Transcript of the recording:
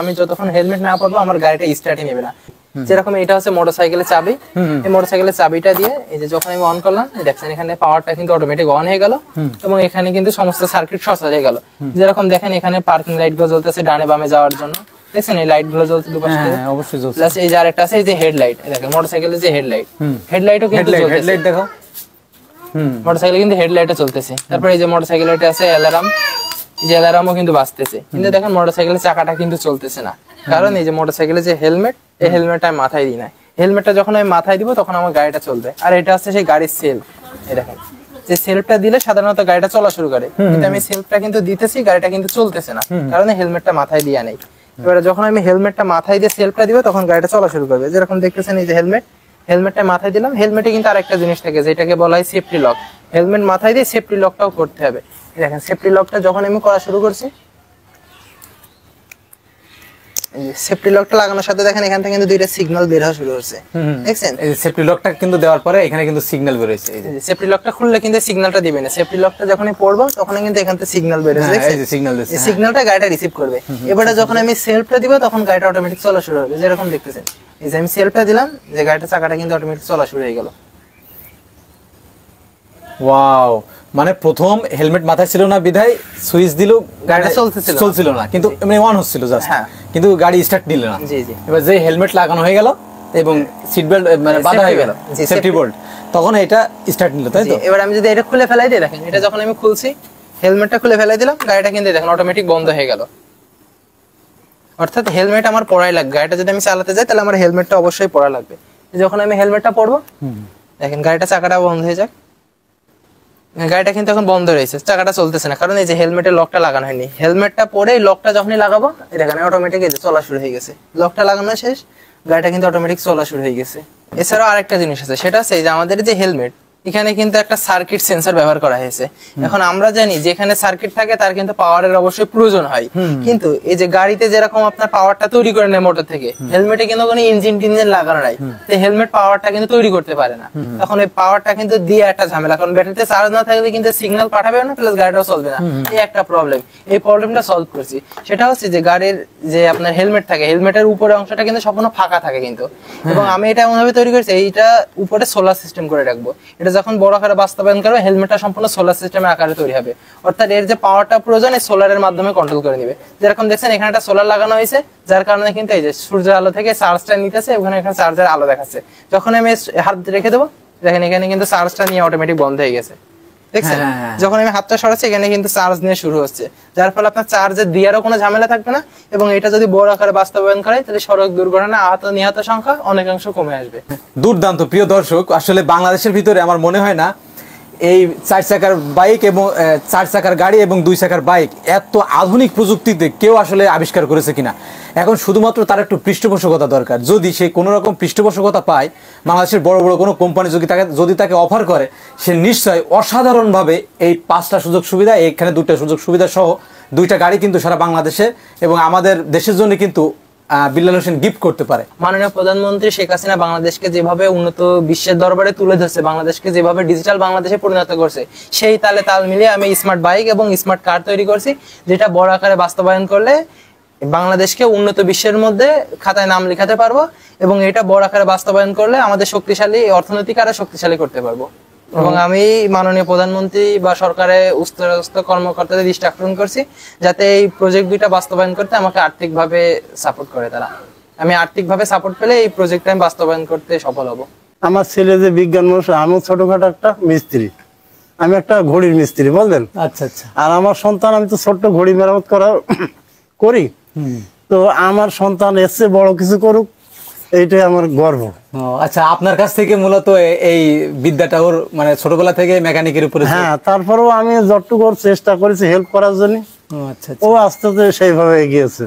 আমি যতক্ষণ হেলমেট না পরবো আমার গাড়িটা স্টার্টই নেবে না। যেরকম এটা হচ্ছে মোটরসাইকেলের চাবি, এই মোটরসাইকেলের চাবিটা দিয়ে এই যে যখন আমি অন করলাম দেখছেন এখানে পাওয়ারটা কিন্তু অটোমেটিক অন হয়ে গেল এবং এখানে কিন্তু সমস্ত সার্কিট শর্ট হয়ে গেল। যেরকম দেখেন এখানে পার্কিং লাইট গুলো জ্বলতেছে ডানে বামে যাওয়ার জন্য, দেখছেন এই লাইট গুলো জ্বলছে দুপাশে। হ্যাঁ অবশ্যই জ্বলছে। প্লাস এই যে আরেকটা আছে এই যে হেডলাইট, দেখেন মোটরসাইকেলের যে হেডলাইট, হেডলাইটও কিন্তু জ্বলতেছে। হেডলাইট দেখো, মোটরসাইকেলে কিন্তু হেডলাইটও চলতেছে। তারপর এই যে মোটরসাইকেলটা আছে অ্যালার্ম, যে অ্যালার্মও কিন্তু বাজতেছে। কিন্তু দেখেন মোটরসাইকেলের চাকাটা কিন্তু চলতেছে না, কারণ এই যে মোটরসাইকেলের যে হেলমেট, এই হেলমেটটা আমি মাথায় দিই না। হেলমেটটা যখন আমি মাথায় দিব তখন আমার গাড়িটা চলবে। আর এটা হচ্ছে সেই গাড়ির সেলফ, এই দেখেন যে সেলফটা দিলে সাধারণত গাড়িটা চলা শুরু করে, কিন্তু আমি সেলফটা কিন্তু দিতেছি, গাড়িটা কিন্তু চলতেছে না, কারণ হেলমেটটা মাথায় দিয়া নেই। এবারে যখন আমি হেলমেটটা মাথায় দিয়ে সেলফটা দিব তখন গাড়িটা চলা শুরু করবে। যেরকম দেখতেছেন এই যে হেলমেটটা মাথায় দিলাম। হেলমেটে কিন্তু আরেকটা জিনিস থাকে যেটাকে বলা হয় সেফটি লক। হেলমেট মাথায় দিয়ে সেফটি লকটাও করতে হবে। দেখেন সেফটি লকটা যখন আমি করা শুরু করছি, সেফটি লকটা লাগানোর সাথে দেখেন এখান থেকে কিন্তু দুইটা সিগন্যাল বের হওয়া শুরু হচ্ছে, দেখছেন? এই সেফটি লকটা কিন্তু দেওয়ার পরে এখানে কিন্তু সিগন্যাল বের হইছে। এই যে সেফটি লকটা খুললে কিন্তু সিগন্যালটা দিবে না। সেফটি লকটা যখনই পড়বো তখন কিন্তু এখান থেকে সিগন্যাল বের হচ্ছে, দেখছেন? এই যে সিগন্যাল দিচ্ছে, এই সিগন্যালটা গাড়িটা রিসিভ করবে। এবারে যখন আমি সেলফটা দিব তখন গাড়িটা অটোমেটিক চলা শুরু হবে। যেরকম দেখতেছেন এই যে আমি সেলফটা দিলাম, যে গাড়িটা চাকাটা কিন্তু অটোমেটিক চলা শুরু হয়ে গেল। ওয়াও, মানে প্রথম হেলমেট মাথায় ছিল না বিধায় সুইচ দিল, গাড়িটা চলছিল না, কিন্তু এমনি অন হচ্ছিল জাস্ট, কিন্তু গাড়ি স্টার্ট নিল না। জি জি। এবার যে হেলমেট লাগানো হয়ে গেল এবং সিট বেল্ট মানে বাঁধা হয়ে গেল, সেফটি বেল্ট, তখন এটা স্টার্ট নিল, তাই তো? এবার আমি যদি এটা খুলে ফেলাই দিই, দেখেন এটা যখন আমি খুলছি, হেলমেটটা খুলে ফেলাই দিলাম, গাড়িটা কিন্তু দেখেন অটোমেটিক বন্ধ হয়ে গেল। অর্থাৎ হেলমেট আমার পরাই লাগবে। গাড়িটা যদি আমি চালাতে যাই তাহলে আমার হেলমেটটা অবশ্যই পরা লাগবে। যখন আমি হেলমেটটা পরবো, দেখেন গাড়িটা চাকাটা বন্ধ হয়ে যাক, গাড়িটা কিন্তু এখন বন্ধ রয়েছে, চাকাটা চলতেছে না, কারণ এই যে হেলমেটের লকটা লাগানো হয়নি। হেলমেটটা পরে এই লকটা যখনই লাগাবো দেখেন অটোমেটিক এই যে চলা শুরু হয়ে গেছে। লকটা লাগানো শেষ, গাড়িটা কিন্তু অটোমেটিক চলা শুরু হয়ে গেছে। এছাড়াও আরেকটা জিনিস আছে, সেটা হচ্ছে যে আমাদের যে হেলমেট, এখানে কিন্তু একটা সার্কিট সেন্সর ব্যবহার করা হয়েছে। এখন আমরা জানি যেখানে সার্কিট থাকে তার কিন্তু পাওয়ারের অবশ্যই প্রয়োজন হয়, কিন্তু এই যে গাড়িতে যেরকম আপনার পাওয়ারটা তৈরি করে নেয় মোটর থেকে, হেলমেটে কিন্তু কোনো ইঞ্জিন টিঞ্জিন লাগানো নাই, তো হেলমেট পাওয়ারটা কিন্তু তৈরি করতে পারে না। তখন এই পাওয়ারটা কিন্তু দিয়ে একটা ঝামেলা, কারণ ব্যাটারিতে চার্জ না থাকলে কিন্তু সিগন্যাল পাঠাবে না, প্লাস গাড়িটাও চলবে না। এই একটা প্রবলেম, এই প্রবলেমটা সলভ করছি। সেটা হচ্ছে যে গাড়ির যে আপনার হেলমেট থাকে, হেলমেটের উপরে অংশটা কিন্তু সম্পূর্ণ ফাঁকা থাকে কিন্তু, এবং আমি এটা এমনভাবে তৈরি করেছি এইটা উপরে সোলার সিস্টেম করে রাখবো। এটা যখন বড় আকারে বাস্তবায়ন করবে, হেলমেটটা সম্পূর্ণ সোলার সিস্টেমের আকারে তৈরি হবে। অর্থাৎ এর যে পাওয়ারটা প্রয়োজন এই সোলারের মাধ্যমে কন্ট্রোল করে নিবে। যেরকম দেখছেন এখানে একটা সোলার লাগানো হয়েছে, যার কারণে কিন্তু এই যে সূর্যের আলো থেকে চার্জটা নিতেছে, ওখানে এখানে চার্জের আলো দেখাচ্ছে। যখন আমি হাত রেখে দেবো, দেখেন এখানে কিন্তু চার্জটা নিয়ে অটোমেটিক বন্ধ হয়ে গেছে, দেখছেন? যখন আমি হাতটা সরাচ্ছি এখানে কিন্তু চার্জ নিয়ে শুরু হচ্ছে, যার ফলে আপনার চার্জের দিয়ারও কোনো ঝামেলা থাকবে না। এবং এটা যদি বড় আকারে বাস্তবায়ন করে তাহলে সড়ক দুর্ঘটনা আহত নিহত সংখ্যা অনেকাংশ কমে আসবে। দুর্দান্ত। প্রিয় দর্শক, আসলে বাংলাদেশের ভিতরে আমার মনে হয় না এই 4 চাকার বাইক এবং 4 চাকার গাড়ি এবং 2 চাকার বাইক এত আধুনিক প্রযুক্তিতে কেউ আসলে আবিষ্কার করেছে কিনা। এখন শুধুমাত্র তার একটু পৃষ্ঠপোষকতা দরকার। যদি সে কোনো রকম পৃষ্ঠপোষকতা পায়, বাংলাদেশের বড় বড় কোনো কোম্পানি যদি তাকে অফার করে, সে নিশ্চয় অসাধারণভাবে এই 5টা সুযোগ সুবিধা, এখানে 2টা সুযোগ সুবিধা সহ 2টা গাড়ি কিন্তু সারা বাংলাদেশে এবং আমাদের দেশের জন্য কিন্তু বিল্লাল হোসেন গিফট করতে পারে। মাননীয় প্রধানমন্ত্রী শেখ হাসিনা বাংলাদেশকে যেভাবে উন্নত বিশ্বের দরবারে তুলে ধরছে, বাংলাদেশকে যেভাবে ডিজিটাল বাংলাদেশে পরিণত করছে, সেই তালে তাল মিলিয়ে আমি স্মার্ট বাইক এবং স্মার্ট কার তৈরি করছি, যেটা বড় আকারে বাস্তবায়ন করলে বাংলাদেশকে উন্নত বিশ্বের মধ্যে খাতায় নাম লেখাতে পারবো, এবং এটা বড় আকারে বাস্তবায়ন করলে আমাদের শক্তিশালী অর্থনৈতিক আরো শক্তিশালী করতে পারবো। এবং আমি মাননীয় প্রধানমন্ত্রী বা সরকারের উচ্চপদস্থ কর্মকর্তাদের দৃষ্টি আকর্ষণ করছি যাতে এই প্রজেক্ট দুইটা বাস্তবায়ন করতে আমাকে আর্থিকভাবে সাপোর্ট করে তারা। আমি আর্থিকভাবে সাপোর্ট পেলে এই প্রজেক্টটা আমি বাস্তবায়ন করতে সফল হব। আমার ছেলে যে বিজ্ঞান মানুষ, আমি ছোটখাটো একটা মিস্ত্রি, আমি একটা ঘড়ির মিস্ত্রি, বললেন। আচ্ছা আচ্ছা। আর আমার সন্তান, আমি তো ছোট্ট ঘড়ি মেরামত করি, তো আমার সন্তান এসছে বড় কিছু করুক, এইটাই আমার গর্ব। আচ্ছা, আপনার কাছ থেকে মূলত এই বিদ্যাটা ওর মানে ছোটবেলা থেকে মেকানিকের উপরে? হ্যাঁ, তারপরেও আমি যতটুকু চেষ্টা করেছি হেল্প করার জন্য, ও আস্তে আস্তে সেইভাবে এগিয়েছে।